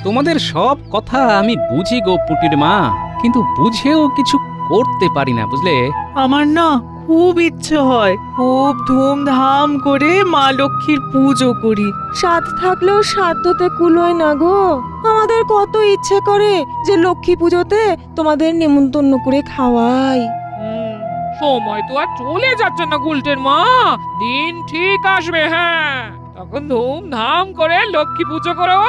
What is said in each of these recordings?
তোমাদের সব কথা আমি বুঝি গো পুটির মা, কিন্তু বুঝেও কিছু করতে পারি না, বুঝলে? আমার না খুব ইচ্ছে হয় খুব ধুমধাম করে মা লক্ষ্মীর পুজো করি। সাধ থাকলেও সাধ্যতে কুলোয় না গো। আমাদের কত ইচ্ছে করে যে লক্ষ্মী পুজোতে তোমাদের নেমন্তন্ন করে খাওয়াই। সময় তো আর চলে যাচ্ছে না গুলটের মা, দিন ঠিক আসবে। হ্যাঁ, তখন ধুমধাম করে লক্ষ্মী পুজো করো।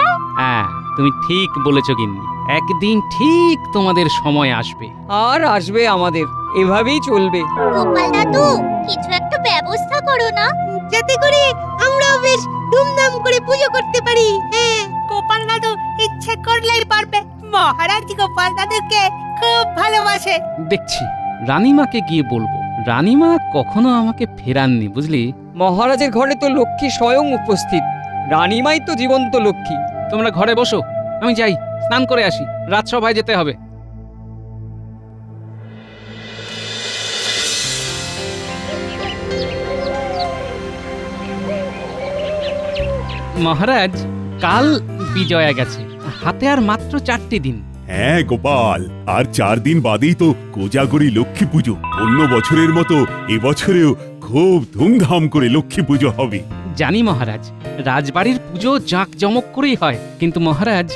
হ্যাঁ, তুমি ঠিক বলেছো গিন্নি, একদিন ঠিক তোমাদের সময় আসবে। আর আসবে আমাদের, এভাবেই চলবে। গোপাল দাদু, কিছু একটা ব্যবস্থা করো না, যাতে করে আমরাও বেশ ধুমধাম করে পুজো করতে পারি। হ্যাঁ, গোপাল দাদু ইচ্ছে করলেই পারবে। মহারাজ গোপাল দাদুকে খুব ভালোবাসে। দেখছি, রানীমাকে গিয়ে বলবো। রানীমা কখনো আমাকে ফেরাননি, বুঝলি? মহারাজের ঘরে তো লক্ষ্মী স্বয়ং উপস্থিত, রানীমাই তো জীবন্ত লক্ষ্মী। তোমরা ঘরে বসো, আমি যাই স্নান করে আসি, রাজসভায় যেতে হবে। মহারাজ, কাল বিজয়া গেছে, হাতে আর মাত্র 4টি দিন। হ্যাঁ গোপাল, আর 4 দিন বাদেই তো কোজাগরী লক্ষ্মী পুজো। অন্য বছরের মতো এবছরেও খুব ধুমধাম করে লক্ষ্মী পুজো হবে। জানি মহারাজ, রাজবাড়ির পুজো জাঁকজমক করেই হয়, কিন্তু মহারাজ,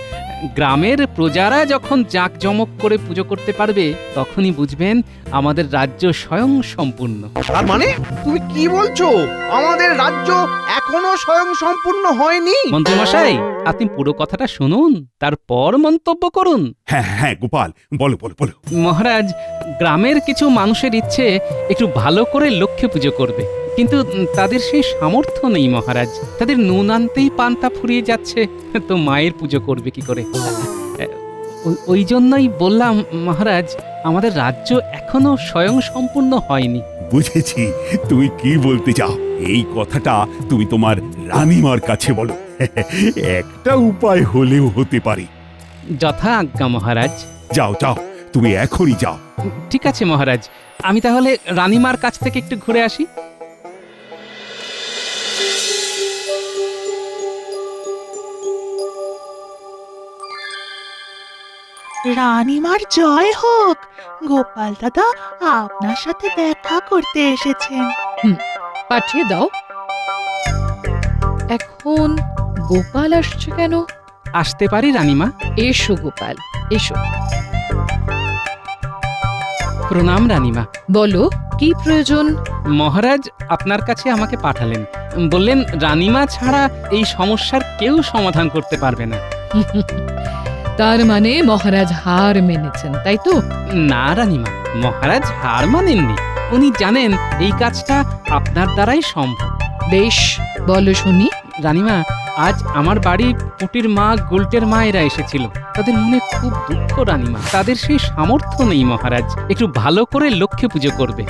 গ্রামের প্রজারা যখন জাঁকজমক করে পুজো করতে পারবে, তখনই বুঝবেন আমাদের রাজ্য স্বয়ং সম্পূর্ণ। তার মানে তুমি কি বলছো? আমাদের রাজ্য এখনো স্বয়ং সম্পূর্ণ হয়নি? মন্ত্রীমশাই, আপনি পুরো কথাটা শুনুন, তারপর মন্তব্য করুন। হ্যাঁ হ্যাঁ গোপাল, বলো বলো বলো। মহারাজ, গ্রামের কিছু মানুষের ইচ্ছে একটু ভালো করে লক্ষ্মী পুজো করবে, কিন্তু তাদের সেই সামর্থ্য নেই মহারাজ। তাদের নুন আনতেই পান্তা ফুরিয়ে যাচ্ছে, তো মায়ের পুজো করবে কি করে? ওই জন্যই বললাম মহারাজ, আমাদের রাজ্য এখনো স্বয়ং সম্পূর্ণ হয়নি। বুঝেছি তুমি কি বলতে চাও। এই কথাটা তুমি তোমার রানীমার কাছে বলো। একটা উপায় হলেও হতে পারে। যথা আজ্ঞা মহারাজ। যাও যাও, তুমি এখনই যাও। ঠিক আছে মহারাজ, আমি তাহলে রানীমার কাছ থেকে একটু ঘুরে আসি। রানীমার জয় হোক। গোপাল দাদা আপনার সাথে দেখা করতে এসেছেন। পাঠিয়ে দাও। এখন গোপাল আসছে কেন? আসতে পারি রানীমা? এসো গোপাল, এসো। প্রণাম রানীমা। বলো, কি প্রয়োজন? মহারাজ আপনার কাছে আমাকে পাঠালেন, বললেন রানীমা ছাড়া এই সমস্যার কেউ সমাধান করতে পারবে না। তার মানে মহারাজ হার মেনেছেন, তাই তো? না রানীমা, মহারাজ হার মানেননি। উনি জানেন এই কাজটা আপনার দ্বারাই সম্ভব। বেশ, বলো শুনি। রানীমা, আজ আমার বাড়ি পুটির মা, গুলটের মা এরা এসেছিল। তাদের মনে খুব দুঃখ রানীমা, তাদের সেই সামর্থ্য নেই মহারাজ একটু ভালো করে লক্ষ্মী পুজো করবে।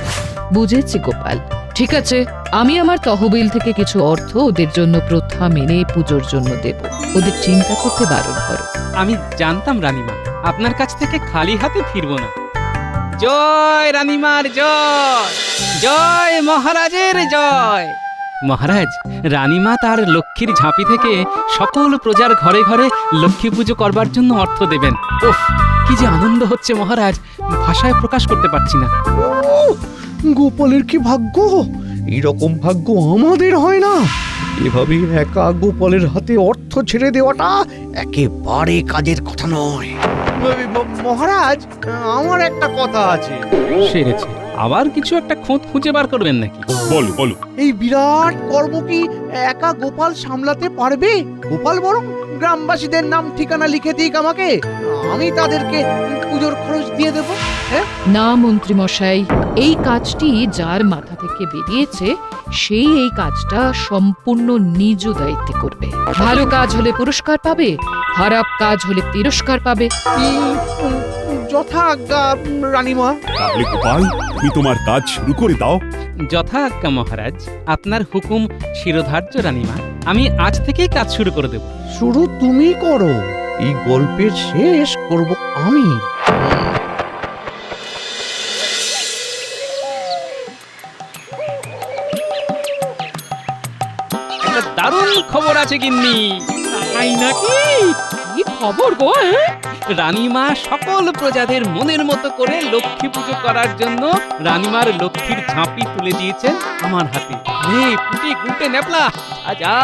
বুঝেছি গোপাল, ঠিক আছে, আমি আমার তহবিল থেকে কিছু অর্থ ওদের জন্য প্রথা মেনে পুজোর জন্য দেব। ওদের চিন্তা করতে বারণ করো। আমি জানতাম রানীমা, আপনার কাছ থেকে খালি হাতে ফিরবো না। জয় রানীমার জয়, জয় মহারাজের জয়। মহারাজ, রানীমা তার লক্ষ্মীর ঝাঁপি থেকে সকল প্রজার ঘরে ঘরে লক্ষ্মী পুজো করবার জন্য অর্থ দেবেন। ওফ, কি যে আনন্দ হচ্ছে মহারাজ, ভাষায় প্রকাশ করতে পারছি না। গোপালের কি ভাগ্য! এইরকম ভাগ্য আমাদের হয় না। এভাবে একা গোপালের হাতে অর্থ ছেড়ে দেওয়াটা একেবারে কাজের কথা নয়। মহারাজ, আমার একটা কথা আছে। সেরেছে, আবার কিছু একটা খোঁজ খুঁজে বার করবেন নাকি? বলো বলো। এই বিরাট কর্ম কি একা গোপাল সামলাতে পারবে? গোপাল বরং গ্রামবাসীদের নাম ঠিকানা লিখে দিক আমাকে, আমি তাদেরকে পুজোর খরচ দিয়ে দেব। না মন্ত্রী মশাই, এই কাজটি যার মাথা থেকে বেরিয়েছে সেই এই কাজটা সম্পূর্ণ নিজ দায়িত্বে করবে। ভালো কাজ হলে পুরস্কার পাবে, খারাপ কাজ হলে তিরস্কার পাবে। যথা আজ্ঞা রানীমা। তাহলে গোপাল, তুমি তোমার কাজ শুরু করে দাও। যথা আজ্ঞা মহারাজ, আপনার হুকুম শিরোধার্য রানীমা। আমি আজ থেকেই কাজ শুরু করে দেব। শুরু তুমি করো, এই গল্পের শেষ করব আমি। একটা দারুণ খবর আছে গিন্নি। তাই নাকি? কি খবর গো? রানীমা সকল প্রজাদের মনের মতো করে লক্ষ্মী পুজো করার জন্য রানীমার লক্ষ্মীর ঝাঁপি তুলে দিয়েছেন আমার হাতে। নে পুটি গুলটে নেপলা, যা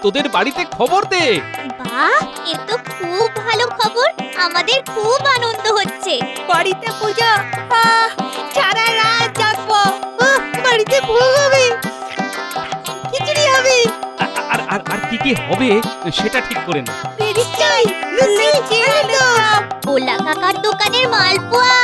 তোদের বাড়িতে খবর দে। বাহ, এ তো খুব ভালো খবর। আমাদের খুব আনন্দ হচ্ছে। বাড়িতে পূজা, সারা রাত জাগবো। বাড়িতে ভোগ হবে, খিচুড়ি হবে, আর আর আর কি কি হবে সেটা ঠিক করে না। নিশ্চয়ই লুচি, আলুরদম, ভোলা কাকার দোকানের মালপোয়া।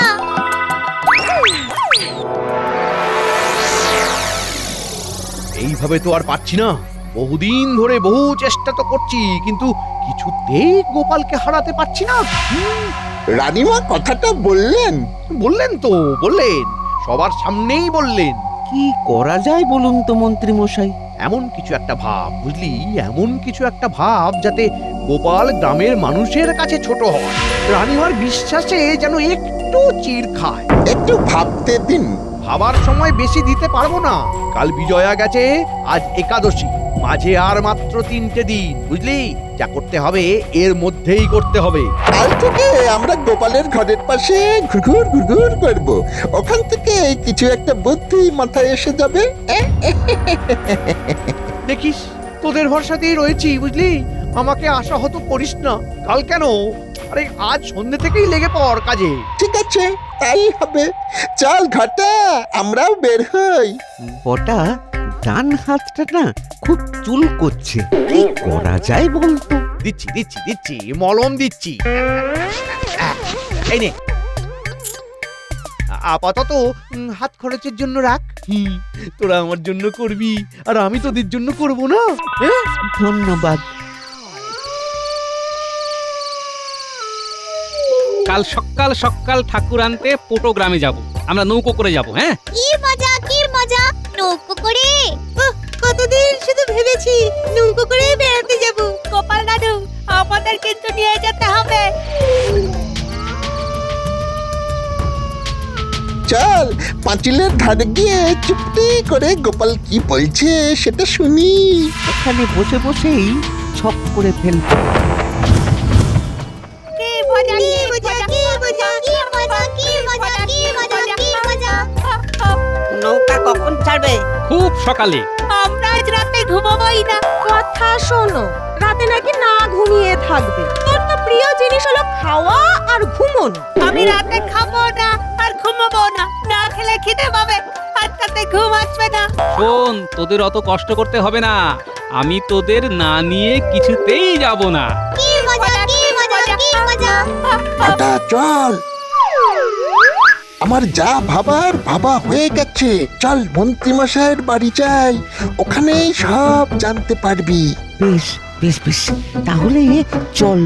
এইভাবে তো আর পাচ্ছি না। বহুদিন ধরে বহু চেষ্টা তো করছি, কিন্তু কিছুতেই গোপালকে হারাতে পারছি না। রানীমা কথাটা বললেন? বললেন সবার সামনেই বললেন। কি করা যায় বলুন তো মন্ত্রী মশাই? এমন কিছু একটা ভাব, বুঝলি, এমন কিছু একটা ভাব যাতে গোপাল গ্রামের মানুষের কাছে ছোট হয়, রানীমার বিশ্বাসে যেন একটু চিড় খায়। একটু ভাবতে দিন। ভাবার সময় বেশি দিতে পারবো না। কাল বিজয়া গেছে, আজ একাদশী, মাঝে আর মাত্র 3টে দিন, বুঝলি? যা করতে হবে এর মধ্যেই করতে হবে। কাল থেকে আমরা গোপালের ঘরের পাশে ঘুরঘুর ঘুরঘুর করব। ওখান থেকে কিছু একটা বুদ্ধি মাথায় এসে যাবে। দেখিস, তোদের ভরসাতেই রয়েছি, বুঝলি? আমাকে আশাহত করিস না। কাল কেন, আরে আজ সন্ধ্যে থেকেই লেগে পড় কাজে। ঠিক আছে, তাই হবে। চল ঘটা, আমরাও বের হই। বটা, ডান হাতটা না খুব চুল করছে, কি করা যায় বলতো? দিচ্ছি মলম দিচ্ছি। এই নে, আপাতত হাত খরচের জন্য রাখ। তোরা আমার জন্য করবি, আর আমি তোদের জন্য করব না? হ্যাঁ, ধন্যবাদ। কাল সকাল সকাল ঠাকুর আনতে পোটো গ্রামে যাব। আমরা নৌকো করে যাব। হ্যাঁ, কি মজা, কি মজা, নৌকো করে। কতদিন শুধু ভেবেছি নৌকো করে বেড়াতে যাব। গোপাল দাদু, আমাদের কিন্তু নিয়ে যেতে হবে। চল পাঁচিলের ধারে গিয়ে চুপটি করে গোপাল কি বলছে সেটা শুনি। এখানে বসে বসেই ছক করে ফেলবো। কি মজা, কি মজা, কি মজা, কি মজা, কি মজা, কি মজা, কি মজা। নৌকা কখন ছাড়বে? খুব সকালে। আমরা আজ রাতে ঘুমাবোই না। কথা শোনো, রাতে নাকি না ঘুমিয়ে থাকবে। তোর তো প্রিয় জিনিস হলো খাওয়া আর ঘুমোনো। আমি রাতে খাবো না আর ঘুমাবো না। না খেলে খিদে পাবে, আর তাতে ঘুম আসবে না। শোন, তোদের অত কষ্ট করতে হবে না। আমি তোদের না নিয়ে কিছুতেই যাব না। কি মজা, কি মজা, কি মজা। ঘটা চল, আমার যা ভাবার ভাবা হয়ে গেছে। চল মন্ত্রী মশাইয়ের বাড়ি যাই, ওখানেই সব জানতে পারবি। বেশ বেশ বেশ, তাহলে চল।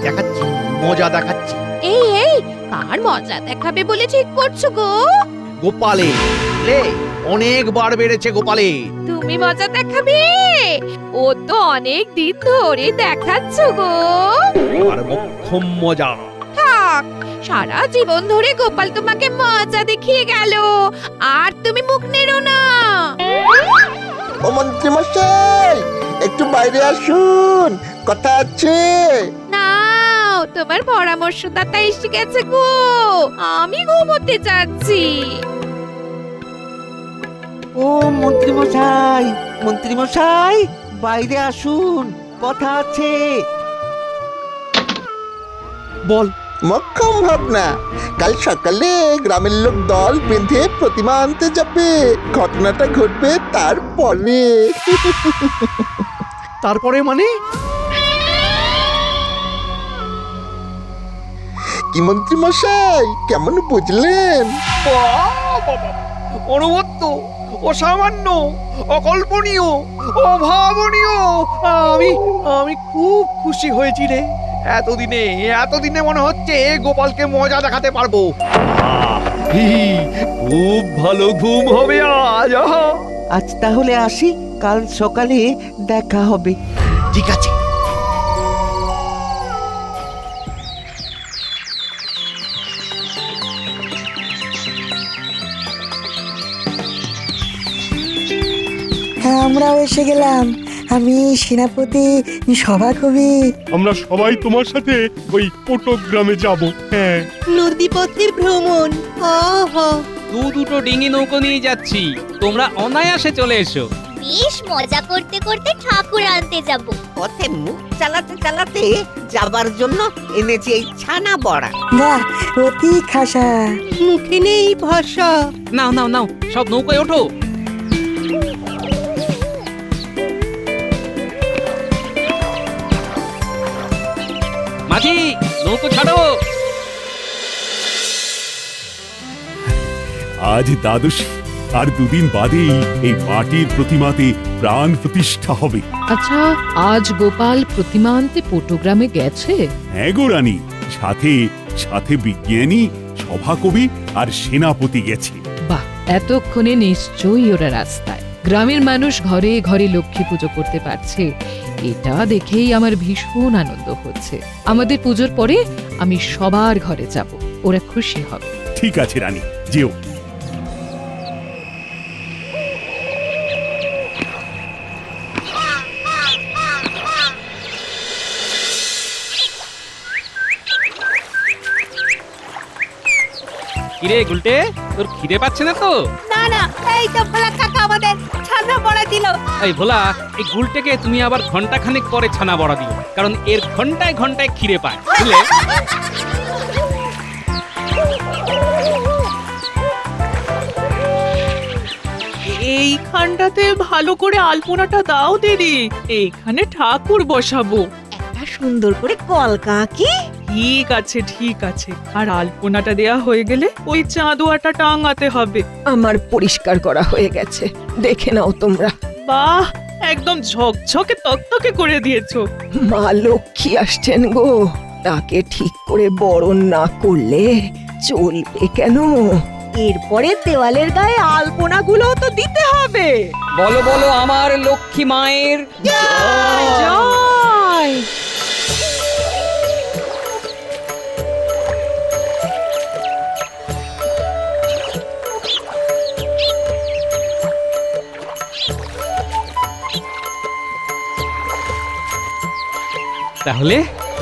দেখাচ্ছি, মজা দেখাচ্ছি। এই কার মজা দেখাবে বলে ঠিক করছো গো? গোপালে অনেকবার বেড়েছে গোপালে। তুমি মজা দেখাবে? ও তো অনেক দিন ধরে দেখাচ্ছ গো। আর মোক্ষম মজা। থাক, সারা জীবন ধরে গোপাল তোমাকে মজা দেখিয়ে গেল, আর তুমি মুখ নেড়ো না। ও মন্ত্রী মশাই, একটু বাইরে আসুন, কথা আছে। নাও, তোমার পরামর্শদাতা এসে গেছে গো। আমি ঘুমোতে যাচ্ছি। ও মন্ত্রী মশাই, বাইরে আসুন, কথা আছে। বল। মক্ষম ভাবনা, কাল সকালে গ্রামের লোক দল বেঁধে প্রতিমা আনতে যাবে। ঘটনাটা ঘটবে তারপরে। তারপরে মানে? কি মন্ত্রী মশাই, কেমন বুঝলেন? অনবদ্য, অসামান্য, অকল্পনীয়, অভাবনীয়। আমি খুব খুশি হয়েছি রে। এতদিনে মনে হচ্ছে গোপালকে মজা দেখাতে পারবো। খুব ভালো ঘুম হবে আজ। আজ তাহলে আসি, কাল সকালে দেখা হবে। ঠিক আছে। হ্যাঁ, আমরাও এসে গেলাম। আমি সেনাপতি সভাকবি। আমরা সবাই তোমার সাথে ওই পটক গ্রামে যাব। হ্যাঁ, নদীপথে ভ্রমণ। দুটো ডিঙি নৌকো নিয়ে যাচ্ছি, তোমরা অনায়াসে চলে এসো। বেশ মজা করতে করতে ঠাকুর আনতে যাব। পথে মুখ চালাতে চালাতে যাবার জন্য এনেছি এই ছানা বড়া। বাহ, অতি খাসা। মুখে নেই ভাষা। নাও নাও নাও, সব নৌকায় ওঠো। মাঝি, নৌকো ছাড়ো। আজ দ্বাদশী, আর দুদিন বাদেই এই মাটির প্রতিমাতে প্রাণ প্রতিষ্ঠা হবে। আচ্ছা, আজ গোপাল প্রতিমা আনতে পটুগ্রামে গেছে? হ্যাঁ গো রানী, সাথে সাথে বিজ্ঞানী, সভাকবি আর সেনাপতি গেছে। বাহ, এতক্ষণে নিশ্চয়ই ওরা রাস্তায়। গ্রামের মানুষ ঘরে ঘরে লক্ষ্মী পুজো করতে পারছে, এটা দেখেই আমার ভীষণ আনন্দ হচ্ছে। আমাদের পুজোর পরে আমি সবার ঘরে যাব, ওরা খুশি হবে। ঠিক আছে রানী, যেও। কিরে গুলটে, তোর খিদে পাচ্ছে না তো? না না, এই তো ভোলা কাকা আমাদের ছানা বড়া দিল। এই ভোলা, এই গুলটেকে তুমি আবার ঘন্টা খানেক পরে ছানা বড়া দিও, কারণ এর ঘন্টায় ঘন্টায় খিদে পায়, বুঝলে? এইখানটাতে ভালো করে আলপনাটা দাও দিদি, এইখানে ঠাকুর বসাবো। একটা সুন্দর করে কলকা কি? ঠিক আছে ঠিক আছে, আর আলপনাটা দেয়া হয়ে গেলে ওই চাঁদোয়াটা টাঙাতে হবে। আমার পরিষ্কার করা হয়ে গেছে, দেখে নাও তোমরা। বাহ, একদম ঝকঝকে তকতকে করে দিয়েছো। মা লক্ষ্মী আসছেন গো, তাকে ঠিক করে বরণ না করলে চলবে কেন? এরপরে দেওয়ালের গায়ে আলপনাগুলো তো দিতে হবে। বলো বলো আমার লক্ষ্মী মায়ের জয়। তাহলে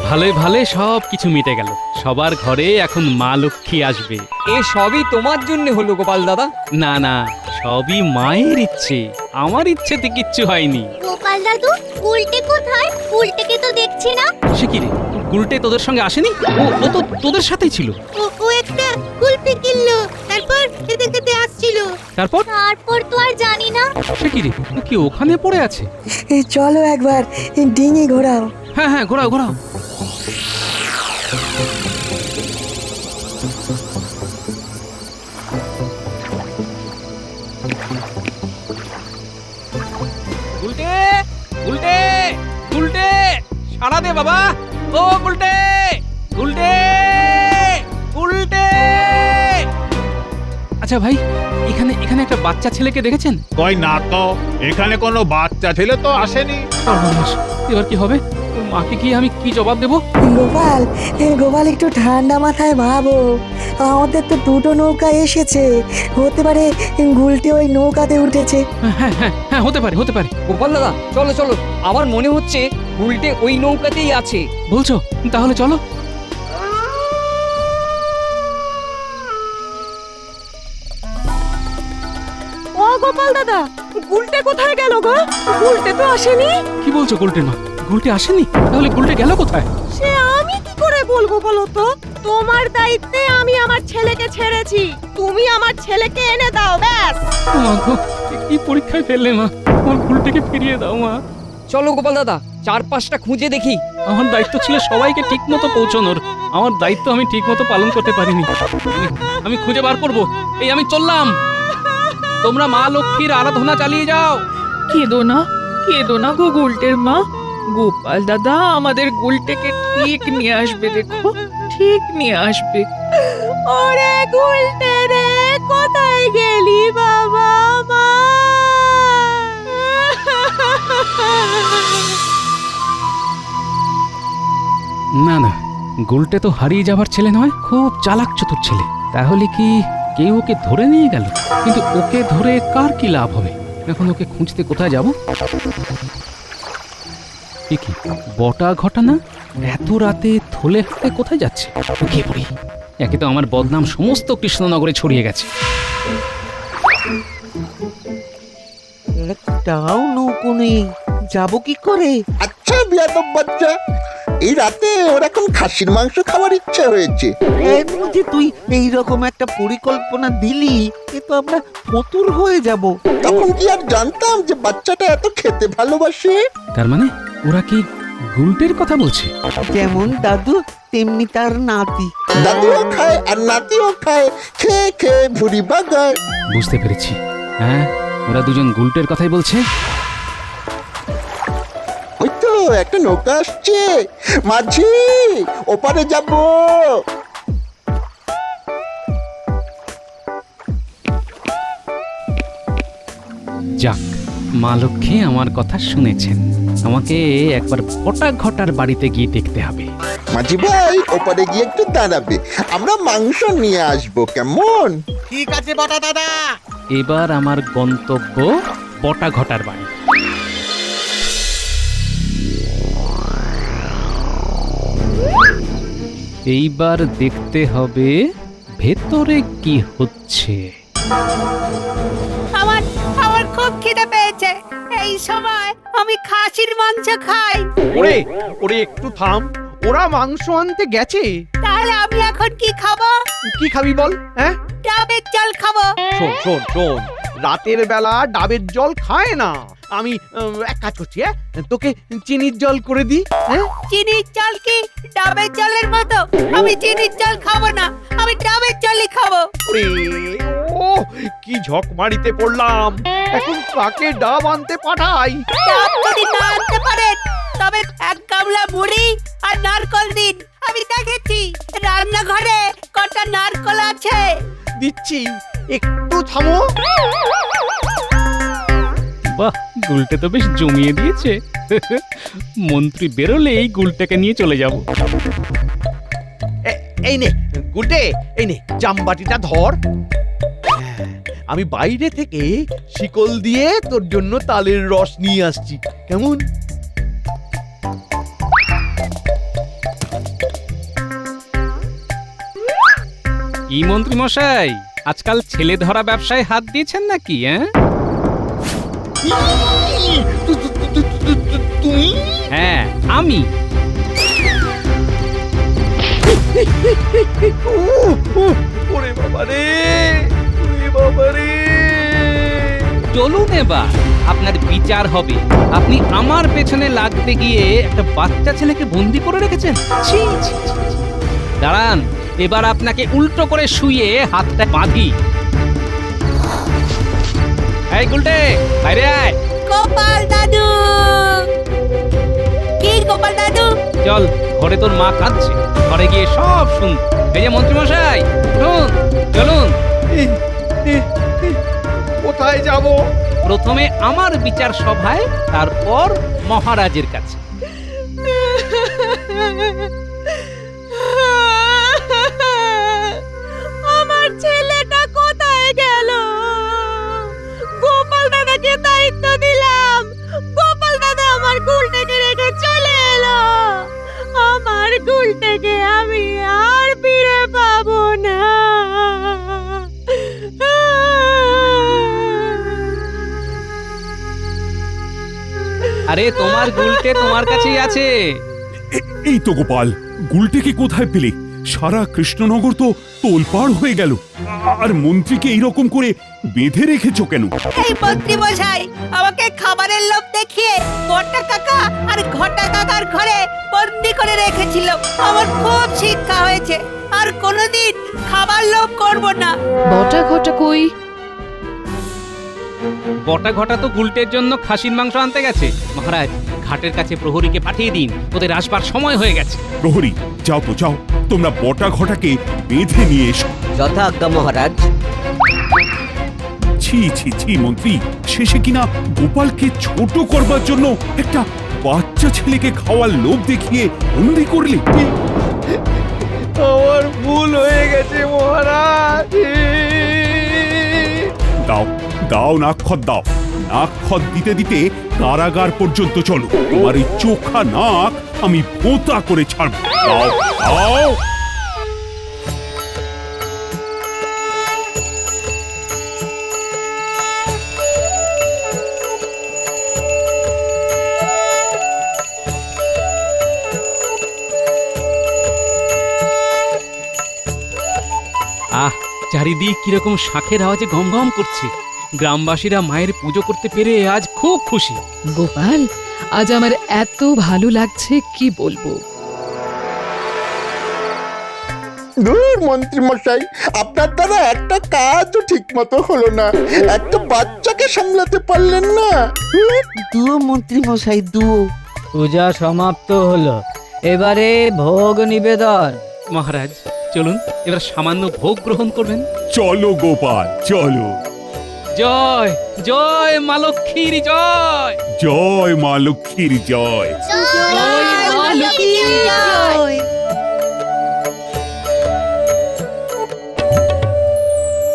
ভালোই ভালো সব কিছু মিটে গেল, সবার ঘরে এখন মা লক্ষ্মী আসবে। এ সবই তোমার জন্য হলো গোপাল দাদা। না না, সবই মায়ের ইচ্ছে, আমার ইচ্ছেতে কিচ্ছু হয়নি। গোপাল দাদু, উল্টে কোথায়? উল্টেকে তো দেখছি না। সে কি রে, গুলটে তোদের সঙ্গে আসেনি? ও তো তোদের সাথেই ছিল। ও একটা কুলপি কিনলো, তারপর খেতে খেতে আসছিল। তারপর তারপর তো আর জানি না। সে কি রে, ও কি ওখানে পড়ে আছে? চলো একবার ডিঙি ঘোরাও। হ্যাঁ হ্যাঁ, ঘোরাও ঘোরাও। গুলটে, গুলটে, গুলটে, সাড়া দে বাবা। ও গুলটে, গুলটে, গুলটে। আচ্ছা ভাই, এখানে এখানে একটা বাচ্চা ছেলেকে দেখেছেন? কই না তো, এখানে কোনো বাচ্চা ছেলে তো আসেনি। সর্বনাশ, এবার কি হবে? ওর মাকে গিয়ে আমি কি জবাব দেবো? গোপাল, গোপাল একটু ঠান্ডা মাথায় ভাবো। আমাদের তো দুটো নৌকা এসেছে, হতে পারে গুলটে ওই নৌকাতে উঠেছে। হ্যাঁ হ্যাঁ হ্যাঁ, হতে পারে হতে পারে। গোপাল দাদা চলো চলো, আমার মনে হচ্ছে উল্টে ওই নৌকাতেই আছে। বলছো? তাহলে চলো। ও গোপাল দাদা, গুলটে কোথায় গেল গো? গুলটে তো আসেনি। কি বলছো গুলটে মা? গুলটে আসেনি? তাহলে গুলটে গেল কোথায়? সে আমি কি করে বলবো বলো তো? তোমার দায়িত্বে আমি আমার ছেলেকে ছেড়েছি, তুমি আমার ছেলেকে এনে দাও ব্যাস। ও মা গো, কি পরীক্ষায় ফেললে মা? আমার গুলটেকে ফিরিয়ে দাও মা। চলো গোপাল দাদা, চারপাশটা খুঁজে দেখি। আমার দায়িত্ব ছিল সবাইকে ঠিক মতো পৌঁছানোর, আমার দায়িত্ব আমি ঠিক মতো পালন করতে পারিনি। আমি খুঁজে বার করব। এই আমি চললাম, তোমরা মা লক্ষ্মীর আরাধনা চালিয়ে যাও। কেঁদো না গো গুলটের মা। গোপাল দাদা আমাদের গুলটেকে ঠিক নিয়ে আসবে, দেখো ঠিক নিয়ে আসবে। ওরে গুলটে রে, কোথায় গেলি বাবা? মা না না, গুলটে তো হারিয়ে যাবার ছেলে নয়, খুব চালাক চতুর ছেলে। তাহলে কি কেউ ওকে ধরে নিয়ে গেল? কিন্তু ওকে ধরে কার কি লাভ হবে? এখন ওকে খুঁজতে কোথায় যাব? এ কি বটা ঘটানা এত রাতে থলে হাতে কোথায় যাচ্ছে? লুকিয়ে পড়ি। একে তো আমার বদনাম সমস্ত কৃষ্ণনগরে ছড়িয়ে গেছে। একটাও নৌকো নেই, যাবো কি করে? আচ্ছা বিয়াদব বাচ্চা, এই রাতে ওর এখন খাসির মাংস খাওয়ার ইচ্ছা হয়েছে। এর মধ্যে তুই এইরকম একটা পরিকল্পনা দিলি, এ তো আমরা ফতুর হয়ে যাব। তখন কি আর জানতাম যে বাচ্চাটা এত খেতে ভালোবাসে? তার মানে ওরা কি গুলটের কথা বলছে? যেমন দাদু তেমনি তার নাতি। দাদিও খায় আর নাতিও খায়, খেয়ে খেয়ে ভুড়ি বাগায়। বুঝতে পেরেছি। হ্যাঁ, ওরা দুজন গুলটের কথাই বলছে। ওই তো একটা নৌকা আসছে, মাঝি ওপারে যাব। যাক, মা লক্ষ্মী আমার কথা শুনেছেন। আমাকে একবার বটা ঘটার বাড়িতে গিয়ে দেখতে হবে। মাঝি ভাই ওপারে গিয়ে একটু দাঁড়াবে, আমরা মাংস নিয়ে আসবো, কেমন? ঠিক আছে বটা দাদা। এবার আমার গন্তব্য বটা ঘটার বাড়ি। এইবার দেখতে হবে ভেতরে কি হচ্ছে। আমার আমার খুব খিদে পেয়েছে। এই সময় আমি খাসির মাংস খাই। ওরে ওরে একটু থাম, ওরা মাংস আনতে গেছে। তাহলে আমি এখন কি খাবো? কি খাবি বল? হ্যাঁ, ডাবের জল খাবো। শোন শোন শোন, রাতের বেলা ডাবের জল খায় না। আমি এক কাজ করছি, হ্যাঁ, তোকে চিনির জল করে দিই। হ্যাঁ, চিনির জল কি ডাবের জলের মতো? আমি চিনির জল খাবো না, আমি ডাবের জলই খাবো। ওরে ও কি ঝক মারিতে পড়লাম, এখন কাকে ডাব আনতে পাঠাই? ডাব যদি না আনতে পারেন তবে এক গামলা মুড়ি আর নারকল দিন। আমি দেখেছি রান্নাঘরে কটা নারকল আছে। দিচ্ছি, একটু থামো। বাহ, গুলটে তো বেশ জমিয়ে দিয়েছে। মন্ত্রী বেরোলেই গুলটাকে নিয়ে চলে যাব। এই নে গুলটে, এই নে জামবাটিটা ধর। হ্যাঁ, আমি বাইরে থেকে শিকল দিয়ে তোর জন্য তালের রস নিয়ে আসছি, কেমন? কি মন্ত্রী মশাই, আজকাল ছেলে ধরা ব্যবসায় হাত দিয়েছেন নাকি? তুই? হ্যাঁ, আমি। ওরে বাবা রে, ওরে বাবা রে। চলুন এবার আপনার বিচার হবে। আপনি আমার পেছনে লাগতে গিয়ে একটা বাচ্চা ছেলেকে বন্দি করে রেখেছেন। ছি, ছি, ছি, ছি। দাঁড়ান, এবার আপনাকে উল্টো করে শুয়ে হাতটা বাঁধি। এই গুলটে, বাইরে আয়। গোপাল দাদু! কি গোপাল দাদু? চল, ঘরে তোর মা কাঁদছে, ঘরে গিয়ে সব শুন। এই যে মন্ত্রী মশাই, শুন, চলুন। কোথায় যাব? প্রথমে আমার বিচার সভায়, তারপর মহারাজের কাছে। আমার ছেলেটা কোথায় গেল? গোপাল দাদাকে দায়িত্ব দিলাম, গোপাল দাদা আমার গুলটাকে রেখে চলে এলো। আমার গুলটাকে আমি আর ফিরে পাবো না। আরে তোমার গুলটে তোমার কাছেই আছে। এই তো গোপাল, গুলটেকে কোথায় পেলে? সারা কৃষ্ণনগর তো তোলপাড় হয়ে গেল। আর মন্ত্রীকে এইরকম করে বেঁধে রেখেছো কেন? এই মন্ত্রী মশাই আমাকে খাবারের লোভ দেখিয়ে বড়টা কাকা আর ঘটা কাকার ঘরে বন্দি করে রেখেছিল। আমার খুব শিক্ষা হয়েছে, আর কোনোদিন খাবার লোভ করব না। বটা ঘটা কই? বটা ঘটা তো গুলটের জন্য খাসির মাংস আনতে গেছে। মহারাজ, ঘাটের কাছে প্রহরীকে পাঠিয়ে দিন, ওদের আসবার সময় হয়ে গেছে। প্রহরী, যাও তো যাও, তোমরা বটা ঘটাকে বেঁধে নিয়ে এসো। যথাজ্ঞা মহারাজ। ছি ছি ছি মন্ত্রী, শেষে কিনা গোপালকে ছোট করবার জন্য একটা বাচ্চা ছেলেকে খাওয়ার লোভ দেখিয়ে বন্দি করলে। আমার ভুল হয়ে গেছে মহারাজ। দাও দাও নাক্ষর দাও, নাক খত দিতে দিতে কারাগার পর্যন্ত চলো। তোমার এই চোখা নাক আমি ভোঁতা করে ছাড়ব। দাও, দাও। আহ, চারিদিক কিরকম শাঁখের আওয়াজে গম গম করছে। গ্রামবাসীরা মায়ের পুজো করতে পেরে আজ খুব খুশি। গোপাল, আজ আমার এত ভালো লাগছে কি বলবো। দূর মন্ত্রী মশাই, আপনার দ্বারা একটা কাজও ঠিক মতো হলো না। একটা বাচ্চাকে সামলাতে পারলেন না। দুও মন্ত্রী মশাই দুও। পূজা সমাপ্ত হলো, এবারে ভোগ নিবেদন। মহারাজ চলুন, এবার সামান্য ভোগ গ্রহণ করবেন। চলো গোপাল, চলো। জয় জয় মা লক্ষ্মীর জয়। জয় মা লক্ষ্মীর জয়। জয় মা লক্ষ্মীর জয়।